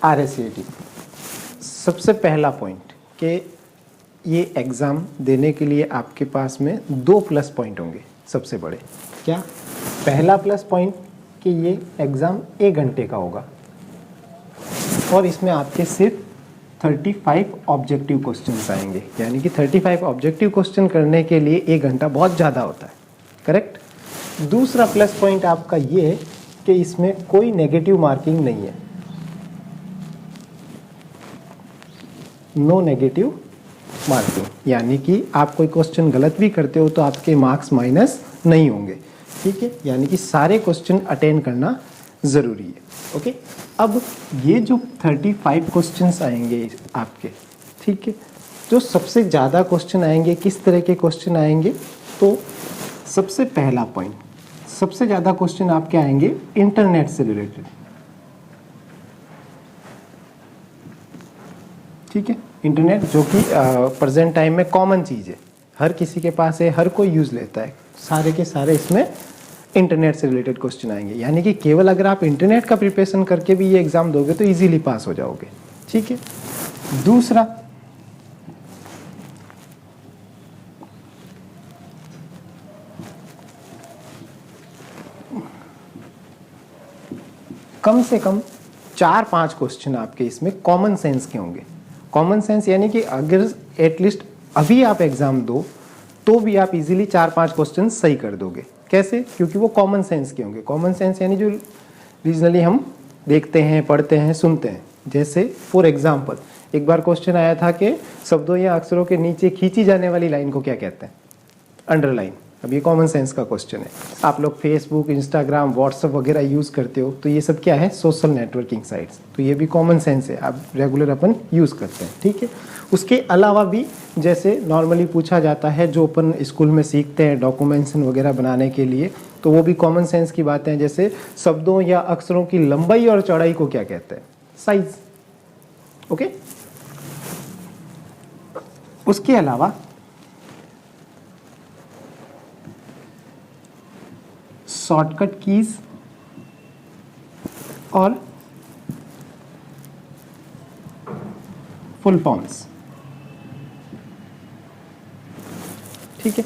RSAT, सबसे पहला point कि ये एग्ज़ाम देने के लिए आपके पास में 2 प्लस पॉइंट होंगे सबसे बड़े। क्या? पहला प्लस पॉइंट कि ये एग्ज़ाम 1 घंटे का होगा और इसमें आपके सिर्फ 35 ऑब्जेक्टिव क्वेश्चंस आएंगे, यानी कि 35 ऑब्जेक्टिव क्वेश्चन करने के लिए 1 घंटा बहुत ज़्यादा होता है। करेक्ट? दूसरा प्लस पॉइंट आपका ये है कि इसमें कोई नेगेटिव मार्किंग नहीं है, नो नेगेटिव मार्किंग, यानी कि आप कोई क्वेश्चन गलत भी करते हो तो आपके मार्क्स माइनस नहीं होंगे। ठीक है, यानी कि सारे क्वेश्चन अटेंड करना ज़रूरी है। ओके, अब ये जो 35 क्वेश्चंस आएंगे आपके, ठीक है, जो सबसे ज़्यादा क्वेश्चन आएंगे, किस तरह के क्वेश्चन आएंगे? तो सबसे पहला पॉइंट, सबसे ज़्यादा क्वेश्चन आपके आएंगे इंटरनेट से रिलेटेड। ठीक है, इंटरनेट जो कि प्रेजेंट टाइम में कॉमन चीज़ है, हर किसी के पास है, हर कोई यूज़ लेता है, सारे के सारे इसमें इंटरनेट से रिलेटेड क्वेश्चन आएंगे। यानी कि केवल अगर आप इंटरनेट का प्रिपरेशन करके भी ये एग्ज़ाम दोगे तो इजीली पास हो जाओगे। ठीक है, दूसरा कम से कम 4-5 क्वेश्चन आपके इसमें कॉमन सेंस के होंगे। कॉमन सेंस यानी कि अगर एटलीस्ट अभी आप एग्ज़ाम दो तो भी आप इजीली 4-5 क्वेश्चन सही कर दोगे। कैसे? क्योंकि वो कॉमन सेंस के होंगे। कॉमन सेंस यानी जो रीजनली हम देखते हैं, पढ़ते हैं, सुनते हैं। जैसे फॉर एग्जांपल एक बार क्वेश्चन आया था कि शब्दों या अक्षरों के नीचे खींची जाने वाली लाइन को क्या कहते हैं? अंडरलाइन। अब ये कॉमन सेंस का क्वेश्चन है। आप लोग फेसबुक, इंस्टाग्राम, व्हाट्सअप वगैरह यूज़ करते हो तो ये सब क्या है? Social networking sites. तो ये भी कॉमन सेंस है, आप रेगुलर अपन यूज़ करते हैं। ठीक है, उसके अलावा भी जैसे नॉर्मली पूछा जाता है जो अपन स्कूल में सीखते हैं डॉक्यूमेंटेशन वगैरह बनाने के लिए, तो वो भी कॉमन सेंस की बातें हैं। जैसे शब्दों या अक्षरों की लंबाई और चौड़ाई को क्या कहते हैं? साइज। ओके, उसके अलावा शॉर्टकट कीज और फुल फॉर्म्स। ठीक है,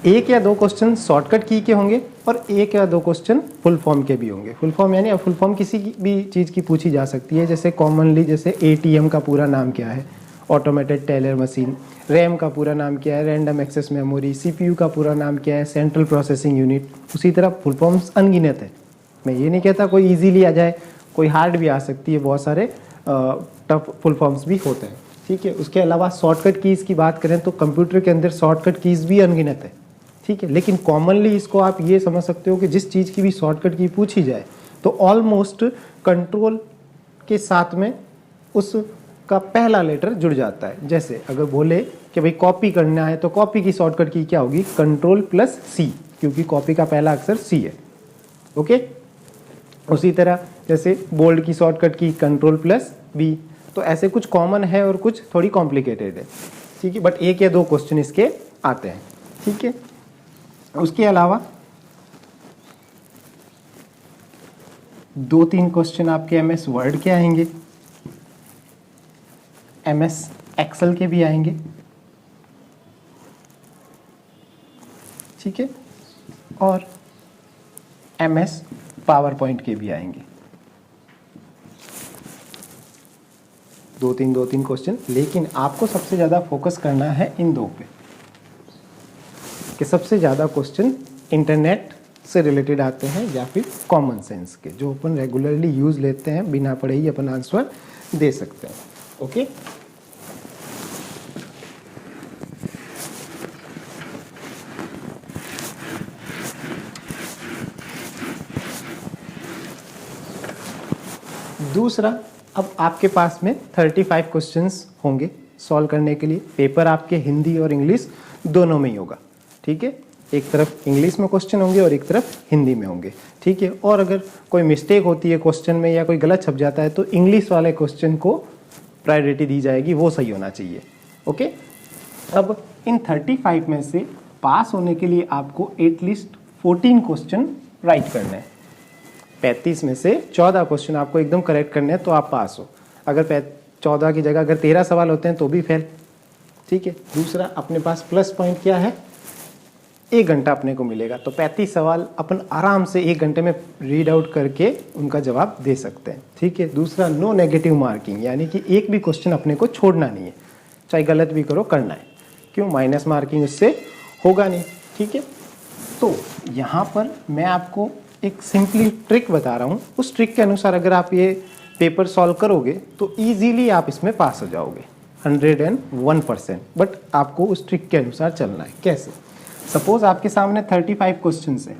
1 या 2 क्वेश्चन शॉर्टकट की के होंगे और 1 या 2 क्वेश्चन फुल फॉर्म के भी होंगे। फुल फॉर्म यानी फुल फॉर्म किसी भी चीज़ की पूछी जा सकती है। जैसे कॉमनली जैसे ATM का पूरा नाम क्या है? Automated teller machine. रैम का पूरा नाम क्या है? Random access memory. CPU का पूरा नाम क्या है? Central processing unit. उसी तरह फुल फॉर्म्स अनगिनत है। मैं ये नहीं कहता कोई इजीली आ जाए, कोई हार्ड भी आ सकती है, बहुत सारे टफ फुल फॉर्म्स भी होते हैं। ठीक है, उसके अलावा शॉर्टकट कीज़ की बात करें तो कंप्यूटर के अंदर शॉर्टकट कीज़ भी अनगिनत है। ठीक है, लेकिन कॉमनली इसको आप ये समझ सकते हो कि जिस चीज़ की भी शॉर्टकट की पूछी जाए तो ऑलमोस्ट कंट्रोल के साथ में उसका पहला लेटर जुड़ जाता है। जैसे अगर बोले कि भाई कॉपी करना है तो कॉपी की शॉर्टकट की क्या होगी? Ctrl+C, क्योंकि कॉपी का पहला अक्षर C है। ओके, उसी तरह जैसे बोल्ड की शॉर्टकट की Ctrl+V। तो ऐसे कुछ कॉमन है और कुछ थोड़ी कॉम्प्लिकेटेड है। ठीक है, बट 1 या 2 क्वेश्चन इसके आते हैं। ठीक है, उसके अलावा 2-3 क्वेश्चन आपके MS वर्ड के आएंगे, MS एक्सेल के भी आएंगे। ठीक है, और MS पावर पॉइंट के भी आएंगे। 2-3 क्वेश्चन, लेकिन आपको सबसे ज़्यादा फोकस करना है इन 2 पे कि सबसे ज़्यादा क्वेश्चन इंटरनेट से रिलेटेड आते हैं या फिर कॉमन सेंस के, जो अपन रेगुलरली यूज़ लेते हैं, बिना पढ़े ही अपन आंसर दे सकते हैं। ओके, दूसरा, अब आपके पास में 35 क्वेश्चंस होंगे सॉल्व करने के लिए। पेपर आपके हिंदी और इंग्लिश दोनों में ही होगा। ठीक है, एक तरफ इंग्लिश में क्वेश्चन होंगे और एक तरफ हिंदी में होंगे। ठीक है, और अगर कोई मिस्टेक होती है क्वेश्चन में या कोई गलत छप जाता है तो इंग्लिश वाले क्वेश्चन को प्रायोरिटी दी जाएगी, वो सही होना चाहिए। ओके, अब इन 35 में से पास होने के लिए आपको एटलीस्ट 14 क्वेश्चन राइट करने हैं। 35 में से 14 क्वेश्चन आपको एकदम करेक्ट करने हैं तो आप पास हो। अगर 14 की जगह अगर 13 सवाल होते हैं तो भी फेल। ठीक है, दूसरा अपने पास प्लस पॉइंट क्या है, 1 घंटा अपने को मिलेगा, तो 35 सवाल अपन आराम से 1 घंटे में रीड आउट करके उनका जवाब दे सकते हैं। ठीक है, दूसरा नो नेगेटिव मार्किंग, यानी कि एक भी क्वेश्चन अपने को छोड़ना नहीं है, चाहे गलत भी करो करना है। क्यों, माइनस मार्किंग इससे होगा नहीं। ठीक है, तो यहाँ पर मैं आपको एक सिंपली ट्रिक बता रहा हूँ, उस ट्रिक के अनुसार अगर आप ये पेपर सॉल्व करोगे तो ईजीली आप इसमें पास हो जाओगे 101%। बट आपको उस ट्रिक के अनुसार चलना है। कैसे, सपोज आपके सामने 35 क्वेश्चन हैं,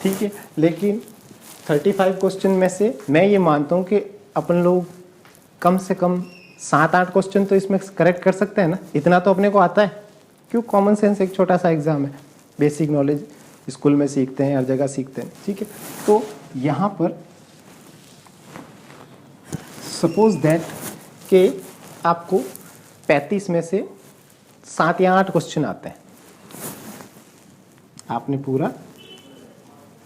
ठीक है, लेकिन 35 क्वेश्चन में से मैं ये मानता हूँ कि अपन लोग कम से कम 7-8 क्वेश्चन तो इसमें करेक्ट कर सकते हैं ना, इतना तो अपने को आता है। क्यों, कॉमन सेंस एक छोटा सा एग्जाम है, बेसिक नॉलेज स्कूल में सीखते हैं, हर जगह सीखते हैं। ठीक है, तो यहाँ पर सपोज दैट कि आपको 35 में से 7 या 8 क्वेश्चन आते हैं। आपने पूरा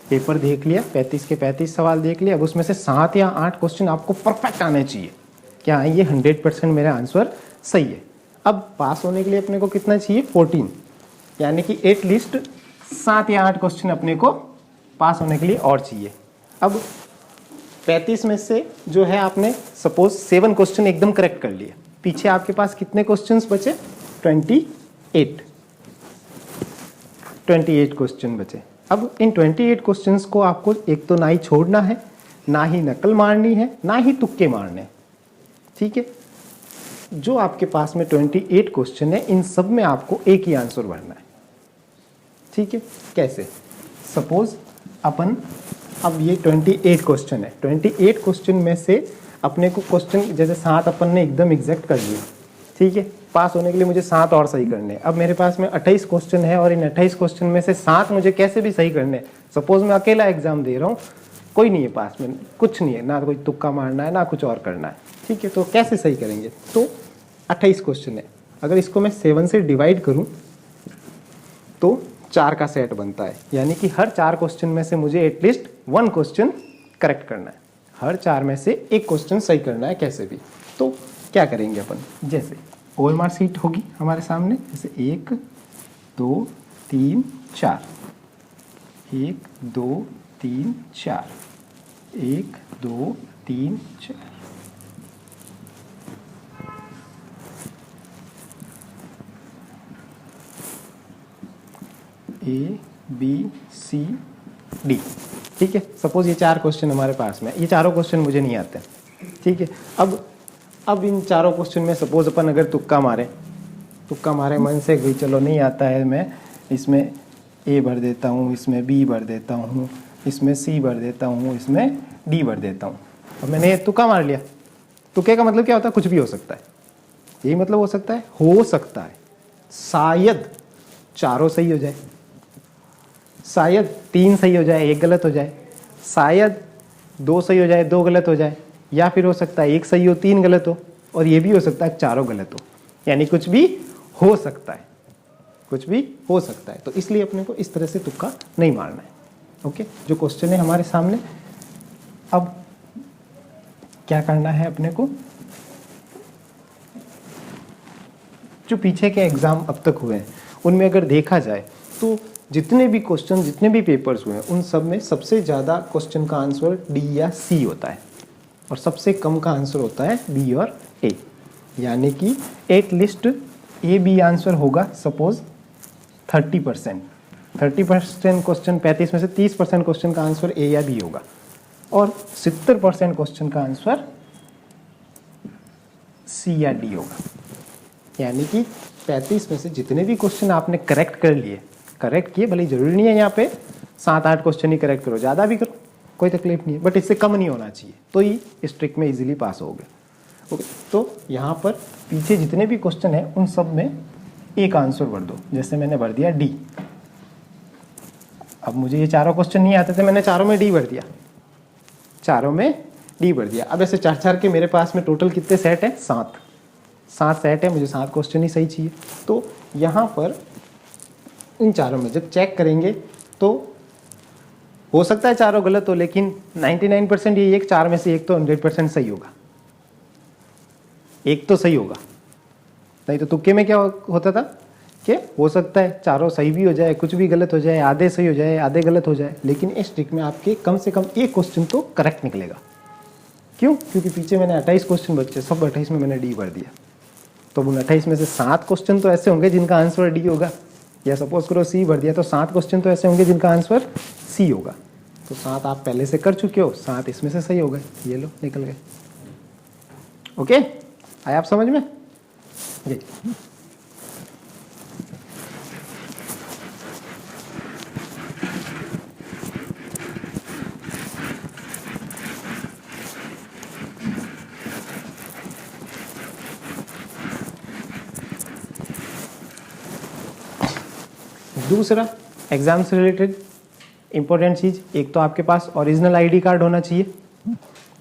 पेपर देख लिया, 35 के 35 सवाल देख लिया, अब उसमें से 7 या 8 क्वेश्चन आपको परफेक्ट आने चाहिए। क्या है, ये 100% मेरा आंसर सही है। अब पास होने के लिए अपने को कितना चाहिए, 14, यानी कि एटलीस्ट 7 या 8 क्वेश्चन अपने को पास होने के लिए और चाहिए। अब 35 में से जो है आपने सपोज 7 क्वेश्चन एकदम करेक्ट कर लिए, पीछे आपके पास कितने क्वेश्चंस बचे, 28 क्वेश्चन बचे। अब इन 28 क्वेश्चंस को आपको एक तो ना ही छोड़ना है, ना ही नकल मारनी है, ना ही तुक्के मारने हैं। ठीक है, जो आपके पास में 28 क्वेश्चन है, इन सब में आपको एक ही आंसर भरना है। ठीक है, कैसे, सपोज अपन अब ये 28 क्वेश्चन है, 28 क्वेश्चन में से अपने को क्वेश्चन जैसे 7 अपन ने एकदम एग्जैक्ट कर लिया। ठीक है, पास होने के लिए मुझे 7 और सही करने हैं। अब मेरे पास में 28 क्वेश्चन है और इन 28 क्वेश्चन में से 7 मुझे कैसे भी सही करने हैं। सपोज मैं अकेला एग्जाम दे रहा हूँ, कोई नहीं है पास में, कुछ नहीं है, ना कोई तुक्का मारना है ना कुछ और करना है। ठीक है, तो कैसे सही करेंगे, तो 28 क्वेश्चन है, अगर इसको मैं 7 से डिवाइड करूँ तो 4 का सेट बनता है, यानी कि हर 4 क्वेश्चन में से मुझे एटलीस्ट 1 क्वेश्चन करेक्ट करना है, हर 4 में से 1 क्वेश्चन सही करना है कैसे भी। तो क्या करेंगे अपन, जैसे OMR सीट होगी हमारे सामने, जैसे 1 2 3 4, 1 2 3 4, 1 2 3 4, ABCD। ठीक है, सपोज ये 4 क्वेश्चन हमारे पास में, ये चारों क्वेश्चन मुझे नहीं आते। ठीक है, अब इन चारों क्वेश्चन में सपोज अपन अगर तुक्का मारे मन से, भाई चलो नहीं आता है, मैं इसमें A भर देता हूँ, इसमें B भर देता हूँ, इसमें C भर देता हूँ, इसमें D भर देता हूँ। अब मैंने तुक्का मार लिया, तुक्के का मतलब क्या होता है, कुछ भी हो सकता है, यही मतलब हो सकता है, शायद चारों सही हो जाए, शायद 3 सही हो जाए 1 गलत हो जाए, शायद 2 सही हो जाए 2 गलत हो जाए, या फिर हो सकता है 1 सही हो 3 गलत हो, और ये भी हो सकता है चारों गलत हो, यानी कुछ भी हो सकता है, तो इसलिए अपने को इस तरह से तुक्का नहीं मारना है। ओके, जो क्वेश्चन है हमारे सामने, अब क्या करना है अपने को, जो पीछे के एग्जाम अब तक हुए हैं उनमें अगर देखा जाए तो जितने भी क्वेश्चन, जितने भी पेपर्स हुए हैं, उन सब में सबसे ज़्यादा क्वेश्चन का आंसर D या C होता है, और सबसे कम का आंसर होता है B और A, यानी कि एटलीस्ट A B आंसर होगा सपोज 30%। 30% क्वेश्चन, 35 में से 30% क्वेश्चन का आंसर A या B होगा, और 70% क्वेश्चन का आंसर C या D होगा। यानी कि 35 में से जितने भी क्वेश्चन आपने करेक्ट किए, भले जरूरी नहीं है यहाँ पे 7-8 क्वेश्चन ही करेक्ट करो, ज़्यादा भी करो कोई तकलीफ नहीं है, बट इससे कम नहीं होना चाहिए, तो ही इस ट्रिक में इजीली पास होगे। ओके, तो यहाँ पर पीछे जितने भी क्वेश्चन हैं उन सब में एक आंसर भर दो, जैसे मैंने भर दिया D। अब मुझे ये चारों क्वेश्चन नहीं आते थे, मैंने चारों में D भर दिया, अब ऐसे 4-4 के मेरे पास में टोटल कितने सेट हैं, 7 सेट है, मुझे 7 क्वेश्चन ही सही चाहिए। तो यहाँ पर इन चारों में जब चेक करेंगे तो हो सकता है चारों गलत हो, लेकिन 99% ये एक 4 में से एक तो 100% सही होगा। एक तो सही होगा, नहीं तो तुक्के में क्या होता था कि हो सकता है चारों सही भी हो जाए, कुछ भी गलत हो जाए, आधे सही हो जाए, आधे गलत हो जाए, लेकिन इस ट्रिक में आपके कम से कम एक क्वेश्चन तो करेक्ट निकलेगा। क्यों? क्योंकि पीछे मैंने 28 क्वेश्चन बचे, सब 28 में मैंने डी भर दिया, तो उन 28 में से 7 क्वेश्चन तो ऐसे होंगे जिनका आंसर डी होगा, या सपोज करो सी भर दिया तो 7 क्वेश्चन तो ऐसे होंगे जिनका आंसर सी होगा। तो 7 आप पहले से कर चुके हो, 7 इसमें से सही हो गए, ये लो निकल गए। ओके, आए आप समझ में? जी। दूसरा एग्जाम से रिलेटेड इंपॉर्टेंट चीज़, एक तो आपके पास ओरिजिनल आईडी कार्ड होना चाहिए,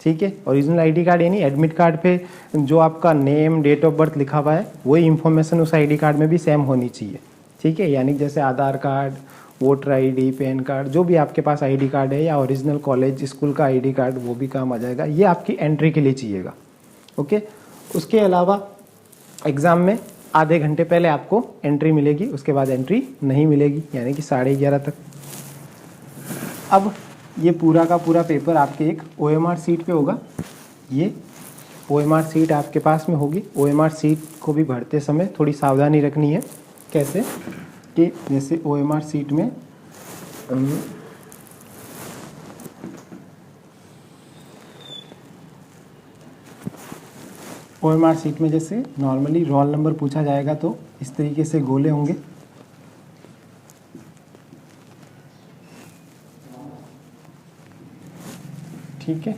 ठीक है। ओरिजिनल आईडी कार्ड यानी एडमिट कार्ड पे जो आपका नेम, डेट ऑफ बर्थ लिखा हुआ है वही इंफॉर्मेशन उस आईडी कार्ड में भी सेम होनी चाहिए, ठीक है। यानी जैसे Aadhaar card, voter ID, PAN card, जो भी आपके पास आईडी कार्ड है, या ओरिजिनल कॉलेज स्कूल का आईडी कार्ड, वो भी काम आ जाएगा। ये आपकी एंट्री के लिए चाहिएगा, ओके। उसके अलावा एग्ज़ाम में आधे घंटे पहले आपको एंट्री मिलेगी, उसके बाद एंट्री नहीं मिलेगी, यानी कि 11:30 तक। अब ये पूरा का पूरा पेपर आपके एक OMR सीट पे होगा। ये OMR सीट आपके पास में होगी। OMR सीट को भी भरते समय थोड़ी सावधानी रखनी है। कैसे? कि जैसे OMR सीट में OMR सीट में जैसे नॉर्मली रोल नंबर पूछा जाएगा तो इस तरीके से गोले होंगे, ठीक है।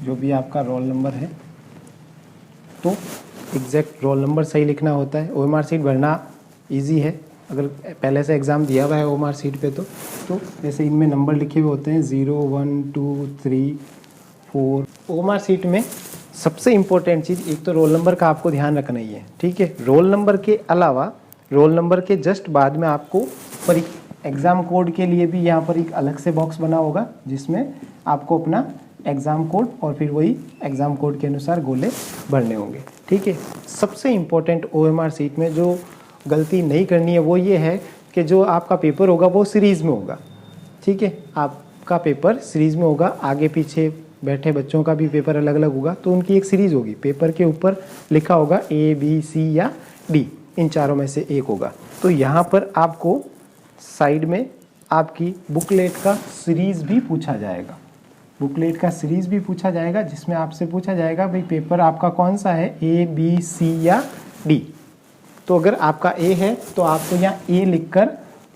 जो भी आपका रोल नंबर है तो एग्जैक्ट रोल नंबर सही लिखना होता है। OMR सीट भरना इजी है, अगर पहले से एग्ज़ाम दिया हुआ है OMR सीट पे तो जैसे इनमें नंबर लिखे हुए होते हैं 0, 1, 2, 3, 4। OMR सीट में सबसे इम्पोर्टेंट चीज़ एक तो रोल नंबर का आपको ध्यान रखना ही है, ठीक है। रोल नंबर के अलावा रोल नंबर के जस्ट बाद में आपको पर एग्ज़ाम कोड के लिए भी यहाँ पर एक अलग से बॉक्स बना होगा जिसमें आपको अपना एग्ज़ाम कोड और फिर वही एग्ज़ाम कोड के अनुसार गोले भरने होंगे, ठीक है। सबसे इम्पोर्टेंट OMR सीट में जो गलती नहीं करनी है वो ये है कि जो आपका पेपर होगा वो सीरीज़ में होगा, ठीक है। आपका पेपर सीरीज़ में होगा, आगे पीछे बैठे बच्चों का भी पेपर अलग अलग होगा, तो उनकी एक सीरीज़ होगी। पेपर के ऊपर लिखा होगा A, B, C या D, इन चारों में से एक होगा। तो यहाँ पर आपको साइड में आपकी बुकलेट का सीरीज़ भी पूछा जाएगा, बुकलेट का सीरीज़ भी पूछा जाएगा, जिसमें आपसे पूछा जाएगा भाई पेपर आपका कौन सा है, A, B, C या D। तो अगर आपका A है तो आपको यहाँ A लिखकर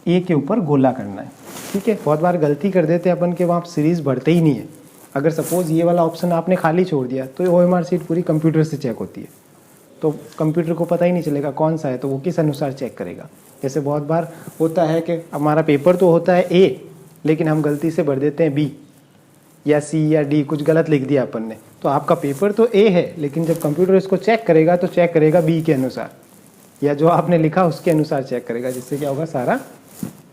A के ऊपर गोला करना है, ठीक है। बहुत बार गलती कर देते हैं अपन के वहाँ सीरीज़ भरते ही नहीं है। अगर सपोज़ ये वाला ऑप्शन आपने खाली छोड़ दिया तो OMR सीट पूरी कंप्यूटर से चेक होती है, तो कंप्यूटर को पता ही नहीं चलेगा कौन सा है, तो वो किस अनुसार चेक करेगा। जैसे बहुत बार होता है कि हमारा पेपर तो होता है A, लेकिन हम गलती से भर देते हैं B या C या D, कुछ गलत लिख दिया अपन ने, तो आपका पेपर तो A है, लेकिन जब कंप्यूटर इसको चेक करेगा तो चेक करेगा B के अनुसार, या जो आपने लिखा उसके अनुसार चेक करेगा, जिससे क्या होगा, सारा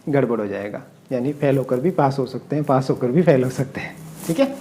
गड़बड़ हो जाएगा। यानी फेल होकर भी पास हो सकते हैं, पास होकर भी फेल हो सकते हैं, ठीक है।